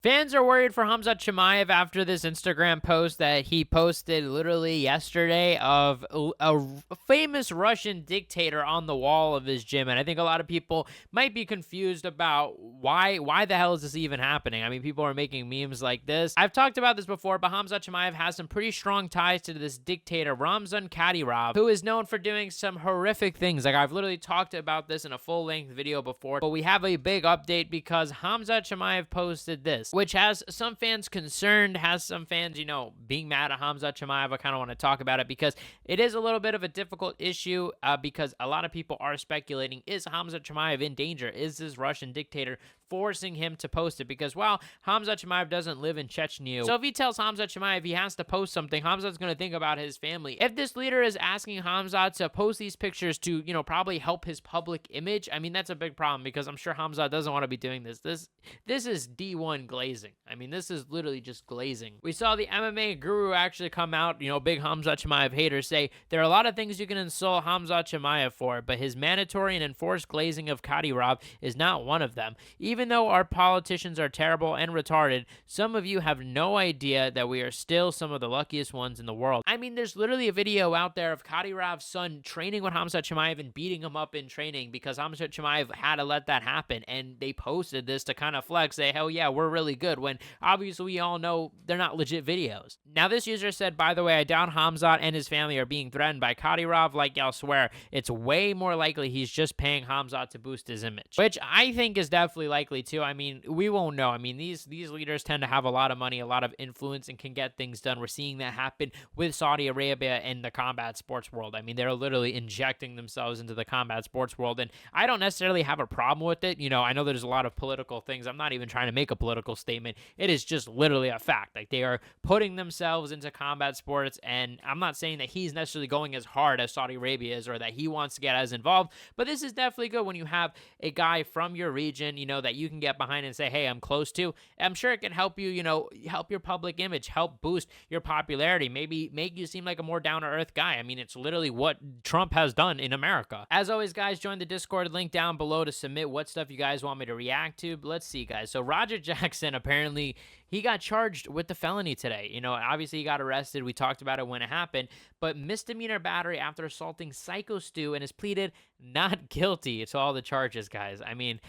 Fans are worried for Khamzat Chimaev after this Instagram post that he posted literally yesterday of a famous Russian dictator on the wall of his gym. And I think a lot of people might be confused about why the hell is this even happening? I mean, people are making memes like this. I've talked about this before, but Khamzat Chimaev has some pretty strong ties to this dictator, Ramzan Kadyrov, who is known for doing some horrific things. Like, I've literally talked about this in a full-length video before, but we have a big update because Khamzat Chimaev posted this, which has some fans concerned, has some fans, being mad at Khamzat Chimaev. I kind of want to talk about it because it is a little bit of a difficult issue because a lot of people are speculating, is Khamzat Chimaev in danger? Is this Russian dictator forcing him to post it? Because, well, Khamzat Chimaev doesn't live in Chechnya. So if he tells Khamzat Chimaev he has to post something, Khamzat's going to think about his family. If this leader is asking Khamzat to post these pictures to, probably help his public image, I mean, that's a big problem because I'm sure Khamzat doesn't want to be doing this. This is D1 glazing. I mean, this is literally just glazing. We saw the MMA guru actually come out, big Khamzat Chimaev haters, say there are a lot of things you can insult Khamzat Chimaev for, but his mandatory and enforced glazing of Kadyrov is not one of them. Even though our politicians are terrible and retarded, some of you have no idea that we are still some of the luckiest ones in the world. I mean, there's literally a video out there of Kadyrov's son training with Khamzat Chimaev and beating him up in training because Khamzat Chimaev had to let that happen, and they posted this to kind of flex, say, hell yeah, we're really good, when obviously we all know they're not legit videos. Now, this user said, by the way, I doubt Khamzat and his family are being threatened by Kadyrov. Like y'all swear, it's way more likely he's just paying Khamzat to boost his image, which I think is definitely likely too. I mean, we won't know. I mean, these leaders tend to have a lot of money, a lot of influence, and can get things done. We're seeing that happen with Saudi Arabia and the combat sports world. I mean, they're literally injecting themselves into the combat sports world, and I don't necessarily have a problem with it. I know there's a lot of political things. I'm not even trying to make a political statement. It is just literally a fact. Like, they are putting themselves into combat sports, and I'm not saying that he's necessarily going as hard as Saudi Arabia is or that he wants to get as involved, but this is definitely good when you have a guy from your region, that you can get behind and say, hey, I'm close to. I'm sure it can help you, help your public image, help boost your popularity, maybe make you seem like a more down-to-earth guy. I mean, it's literally what Trump has done in America. As always, guys, join the Discord link down below to submit what stuff you guys want me to react to. But let's see, guys. So Roger Jackson, apparently, he got charged with the felony today. Obviously he got arrested. We talked about it when it happened, but misdemeanor battery after assaulting Psycho Stu and has pleaded not guilty to all the charges, guys. I mean,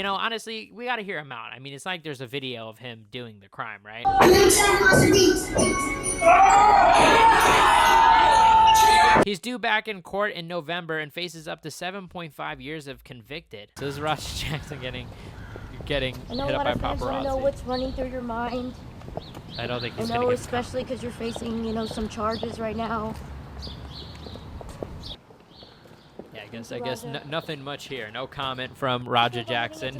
honestly, we got to hear him out. I mean, it's like there's a video of him doing the crime, right? He's due back in court in November and faces up to 7.5 years of convicted. So this is Roger Jackson getting hit up by paparazzi. I know what's running through your mind. I don't think he's I know, especially because you're facing, some charges right now. Yeah, I guess nothing much here. No comment from Roger Jackson.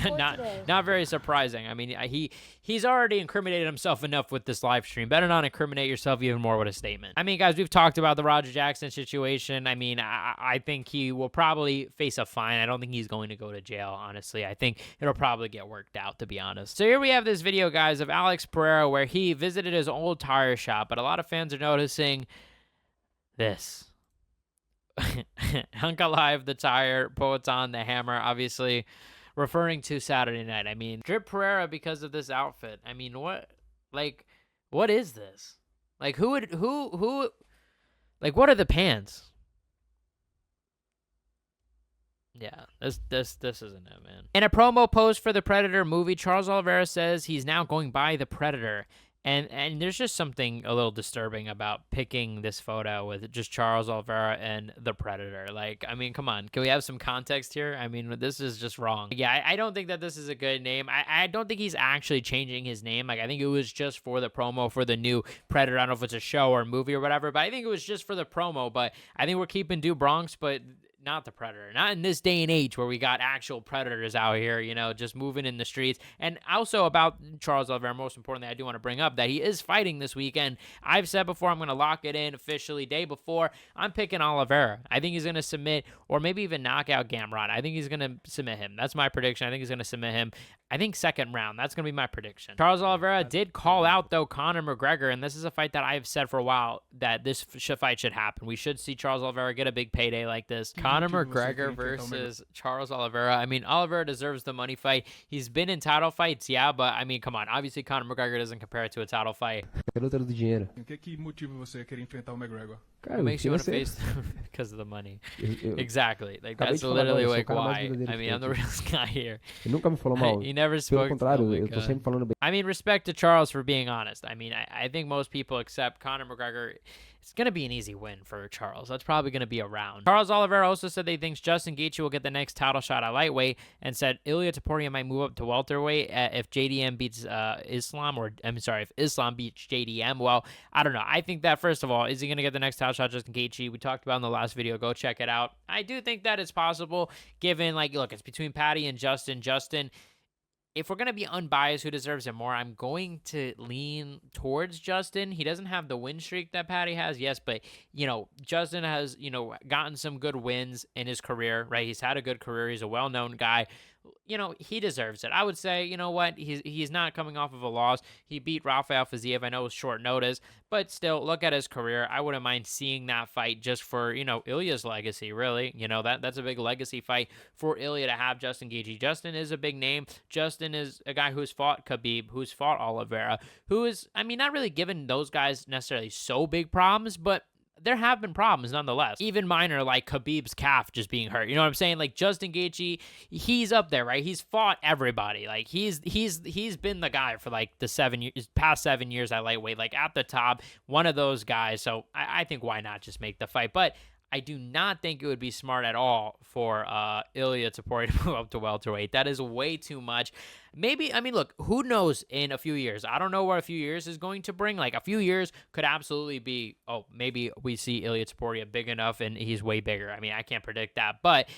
Not very surprising. I mean, he's already incriminated himself enough with this live stream. Better not incriminate yourself even more with a statement. I mean, guys, we've talked about the Roger Jackson situation. I mean, I think he will probably face a fine. I don't think he's going to go to jail, honestly. I think it'll probably get worked out, to be honest. So here we have this video, guys, of Alex Pereira where he visited his old tire shop, but a lot of fans are noticing this. Ankalaev, the tire, Poetan, the hammer, obviously referring to Saturday night. I mean, drip Pereira because of this outfit. I mean, what is this? Like, what are the pants? Yeah, this isn't it, man. In a promo post for the Predator movie, Charles Oliveira says he's now going by the Predator. And there's just something a little disturbing about picking this photo with just Charles Oliveira and the Predator. Like, I mean, come on. Can we have some context here? I mean, this is just wrong. Yeah, I don't think that this is a good name. I don't think he's actually changing his name. Like, I think it was just for the promo for the new Predator. I don't know if it's a show or a movie or whatever, but I think it was just for the promo. But I think we're keeping Du Bronx, but not the Predator. Not in this day and age where we got actual predators out here, just moving in the streets. And also about Charles Oliveira, most importantly, I do want to bring up that he is fighting this weekend. I've said before, I'm going to lock it in officially. Day before, I'm picking Oliveira. I think he's going to submit or maybe even knock out Gamrot. I think he's going to submit him. That's my prediction. I think he's going to submit him. I think second round. That's going to be my prediction. Charles Oliveira did call out, though, Conor McGregor, and this is a fight that I've said for a while that this fight should happen. We should see Charles Oliveira get a big payday like this. Conor McGregor versus Charles Oliveira. I mean, Oliveira deserves the money fight. He's been in title fights, yeah, but I mean, come on. Obviously, Conor McGregor doesn't compare it to a title fight. A luta do dinheiro. O que motiva você a querer enfrentar o McGregor? Cara, What makes you want to financeiro. face them? Because of the money. Eu Exactly. Like, acabei that's de falar literally agora, eu sou o like cara mais why. verdadeiro I que mean, tem I'm the aqui. realest guy here. Ele nunca me falou mal. He never Pelo spoke. contrário, Oh my eu tô God. sempre falando bem. I mean, respect to Charles for being honest. I mean, I think most people accept Conor McGregor. It's going to be an easy win for Charles. That's probably going to be a round. Charles Oliveira also said that he thinks Justin Gaethje will get the next title shot at lightweight and said Ilia Topuria might move up to welterweight if JDM beats Islam, or I'm sorry, if Islam beats JDM. Well, I don't know. I think that, first of all, is he going to get the next title shot, Justin Gaethje? We talked about in the last video. Go check it out. I do think that it's possible, given, like, look, it's between Patty and Justin. Justin, if we're going to be unbiased, who deserves it more, I'm going to lean towards Justin. He doesn't have the win streak that Patty has, yes, but, you know, Justin has, you know, gotten some good wins in his career, right? He's had a good career. He's a well-known guy. You know, he deserves it. I would say, you know what, he's not coming off of a loss. He beat Rafael Fiziev. I know it was short notice, but still, look at his career. I wouldn't mind seeing that fight just for, you know, Ilya's legacy, really. You know, that's a big legacy fight for Ilya to have Justin Gaethje. Justin is a big name. Justin is a guy who's fought Khabib, who's fought Oliveira, who is, I mean, not really given those guys necessarily so big problems, but there have been problems nonetheless. Even minor, like Khabib's calf just being hurt. You know what I'm saying? Like Justin Gaethje, he's up there, right? He's fought everybody. Like he's been the guy for like the past 7 years at lightweight, like at the top, one of those guys. So I think why not just make the fight? But I do not think it would be smart at all for Ilia Topuria to move up to welterweight. That is way too much. Maybe, I mean, look, who knows in a few years? I don't know what a few years is going to bring. Like, a few years could absolutely be, oh, maybe we see Ilia Topuria big enough and he's way bigger. I mean, I can't predict that, but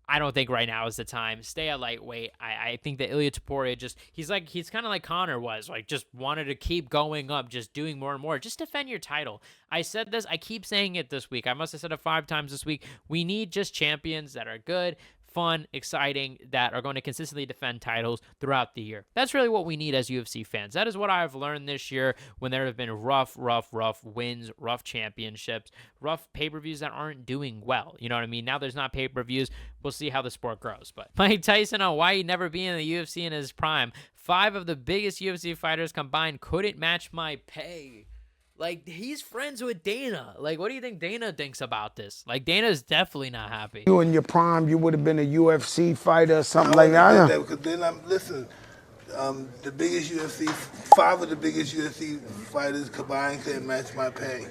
I don't think right now is the time. Stay at lightweight. I think that Ilia Topuria he's kind of like Conor was, like just wanted to keep going up, just doing more and more. Just defend your title. I said this, I keep saying it this week. I must have said it 5 times this week. We need just champions that are good, fun, exciting, that are going to consistently defend titles throughout the year. That's really what we need as UFC fans. That is what I've learned this year when there have been rough wins, rough championships, rough pay-per-views that aren't doing well. You know what I mean? Now there's not pay-per-views. We'll see how the sport grows. But Mike Tyson on why he'd never be in the UFC in his prime. 5 of the biggest UFC fighters combined couldn't match my pay. Like, he's friends with Dana. Like, what do you think Dana thinks about this? Like, Dana's definitely not happy. You in your prime, you would have been a UFC fighter or something like that. Because then the biggest UFC, 5 of the biggest UFC fighters combined couldn't match my pay.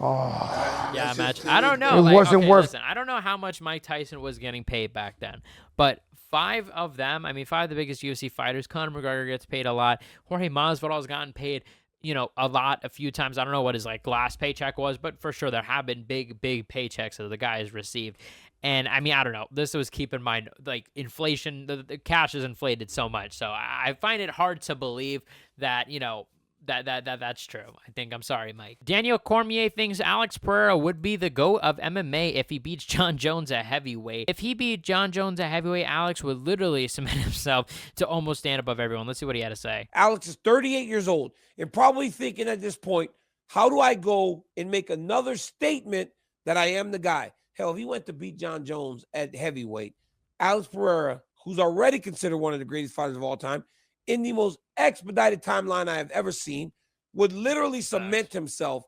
Oh. Yeah, match. I don't know. It wasn't worth. Listen, I don't know how much Mike Tyson was getting paid back then, but 5 of them, I mean, 5 of the biggest UFC fighters, Conor McGregor gets paid a lot. Jorge Masvidal's gotten paid, you know, a lot, a few times. I don't know what his like last paycheck was, but for sure there have been big paychecks that the guy has received. And I mean, I don't know. This was, keep in mind, like inflation, the cash is inflated so much. So I find it hard to believe that, you know, that's true. I think, I'm sorry, Mike. Daniel Cormier thinks Alex Pereira would be the GOAT of MMA if he beats John Jones at heavyweight. If he beat John Jones at heavyweight, Alex would literally cement himself to almost stand above everyone. Let's see what he had to say. Alex is 38 years old and probably thinking at this point, how do I go and make another statement that I am the guy? Hell, if he went to beat John Jones at heavyweight, Alex Pereira, who's already considered one of the greatest fighters of all time, in the most expedited timeline I have ever seen, would literally cement himself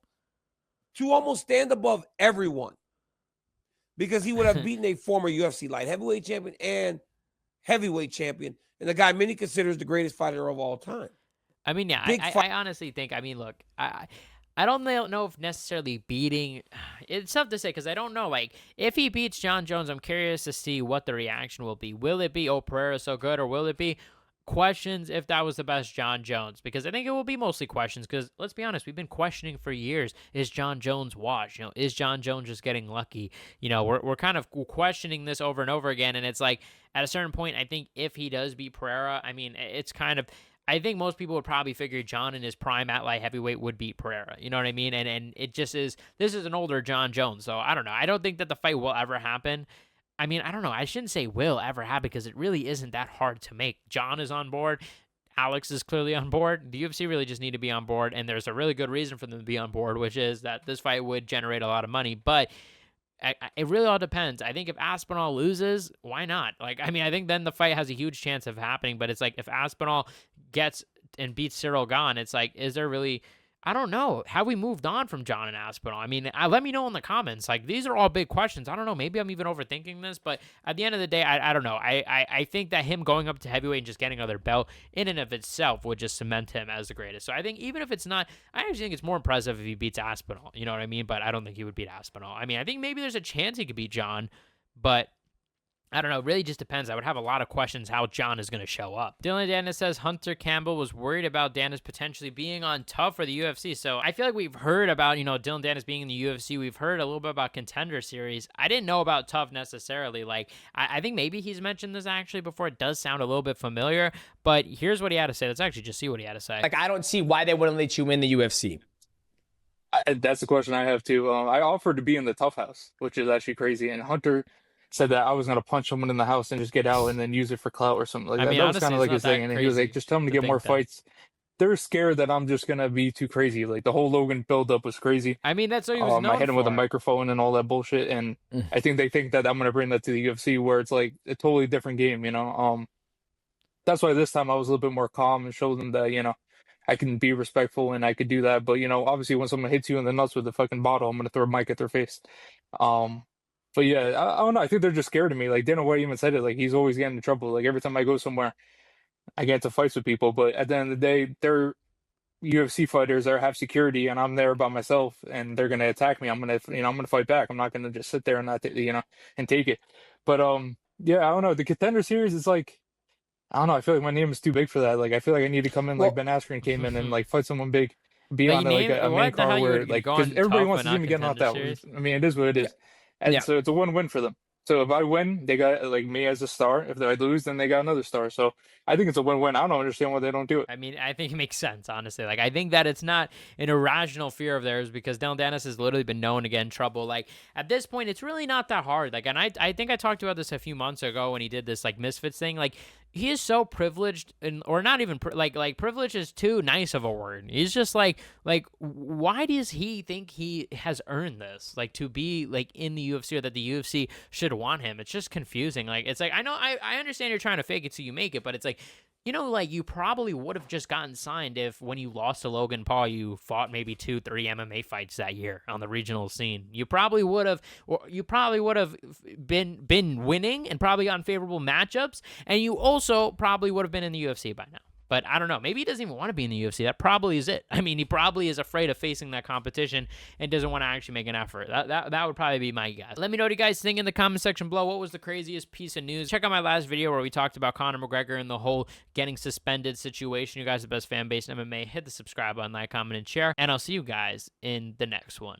to almost stand above everyone, because he would have beaten a former UFC light heavyweight champion and heavyweight champion, and the guy many considers the greatest fighter of all time. I mean, yeah, I honestly think, I mean, look, I don't know if necessarily beating, it's tough to say because I don't know. Like, if he beats John Jones, I'm curious to see what the reaction will be. Will it be, oh, Pereira's so good, or will it be questions if that was the best John Jones? Because I think it will be mostly questions, because let's be honest, we've been questioning for years, is John Jones washed? You know, is John Jones just getting lucky? You know, we're kind of questioning this over and over again, and it's like, at a certain point, I think if he does beat Pereira, I mean, it's kind of, I think most people would probably figure John in his prime at light heavyweight would beat Pereira. You know what I mean? And it just is, this is an older John Jones, so I don't know. I don't think that the fight will ever happen. I mean, I don't know. I shouldn't say will ever happen, because it really isn't that hard to make. John is on board. Alex is clearly on board. The UFC really just need to be on board, and there's a really good reason for them to be on board, which is that this fight would generate a lot of money. But it really all depends. I think if Aspinall loses, why not? Like, I mean, I think then the fight has a huge chance of happening, but it's like if Aspinall gets and beats Cyril Gane, it's like, is there really, I don't know. Have we moved on from John and Aspinall? I mean, let me know in the comments. Like, these are all big questions. I don't know. Maybe I'm even overthinking this, but at the end of the day, I don't know. I think that him going up to heavyweight and just getting another belt in and of itself would just cement him as the greatest. So I think even if it's not, I actually think it's more impressive if he beats Aspinall. You know what I mean? But I don't think he would beat Aspinall. I mean, I think maybe there's a chance he could beat John, but I don't know. It really just depends. I would have a lot of questions how John is going to show up. Dylan Dennis says Hunter Campbell was worried about Dennis potentially being on Tough for the UFC. So I feel like we've heard about, Dylan Dennis being in the UFC. We've heard a little bit about Contender Series. I didn't know about Tough necessarily. Like, I think maybe he's mentioned this actually before. It does sound a little bit familiar, but here's what he had to say. Let's actually just see what he had to say. Like, I don't see why they wouldn't let you in the UFC. That's the question I have too. I offered to be in the Tough House, which is actually crazy. And Hunter said that I was gonna punch someone in the house and just get out and then use it for clout or something like that. That was kind of like his thing. And he was like, just tell him to get more fights. They're scared that I'm just gonna be too crazy. Like the whole Logan buildup was crazy. I mean, that's what he was known I hit him with a for. microphone and all that bullshit. And I think they think that I'm gonna bring that to the UFC where it's like a totally different game, That's why this time I was a little bit more calm and showed them that, I can be respectful and I could do that. But, obviously when someone hits you in the nuts with a fucking bottle, I'm going to throw a mic at their face. But yeah, I don't know. I think they're just scared of me. Like Dana White even said it. Like he's always getting in trouble. Like every time I go somewhere, I get into fights with people. But at the end of the day, they're UFC fighters that have security, and I'm there by myself, and they're gonna attack me. I'm gonna fight back. I'm not gonna just sit there and not, and take it. But yeah, I don't know. The Contender Series is like, I don't know. I feel like my name is too big for that. Like I feel like I need to come in like Ben Askren came in and like fight someone big, be on like a main card where like because everybody wants to see me get knocked out. I mean, it is what it is. And so it's a win-win for them. So if I win, they got like me as a star. If I lose, then they got another star. So I think it's a win-win. I don't understand why they don't do it. I mean, I think it makes sense, honestly. Like, I think that it's not an irrational fear of theirs because Dylan Dennis has literally been known to get in trouble. Like, at this point, it's really not that hard. Like, and I think I talked about this a few months ago when he did this, like, Misfits thing. Like, he is so privileged, or not even, like privilege is too nice of a word. He's just like, why does he think he has earned this? Like, to be, like, in the UFC or that the UFC should want him. It's just confusing. Like, it's like, I know, I understand you're trying to fake it so you make it, but it's like, like you probably would have just gotten signed if when you lost to Logan Paul, you fought maybe 2-3 MMA fights that year on the regional scene. You probably would have, been winning and probably gotten favorable matchups, and you also probably would have been in the UFC by now. But I don't know. Maybe he doesn't even want to be in the UFC. That probably is it. I mean, he probably is afraid of facing that competition and doesn't want to actually make an effort. That would probably be my guess. Let me know what you guys think in the comment section below. What was the craziest piece of news? Check out my last video where we talked about Conor McGregor and the whole getting suspended situation. You guys are the best fan base in MMA. Hit the subscribe button, like, comment, and share. And I'll see you guys in the next one.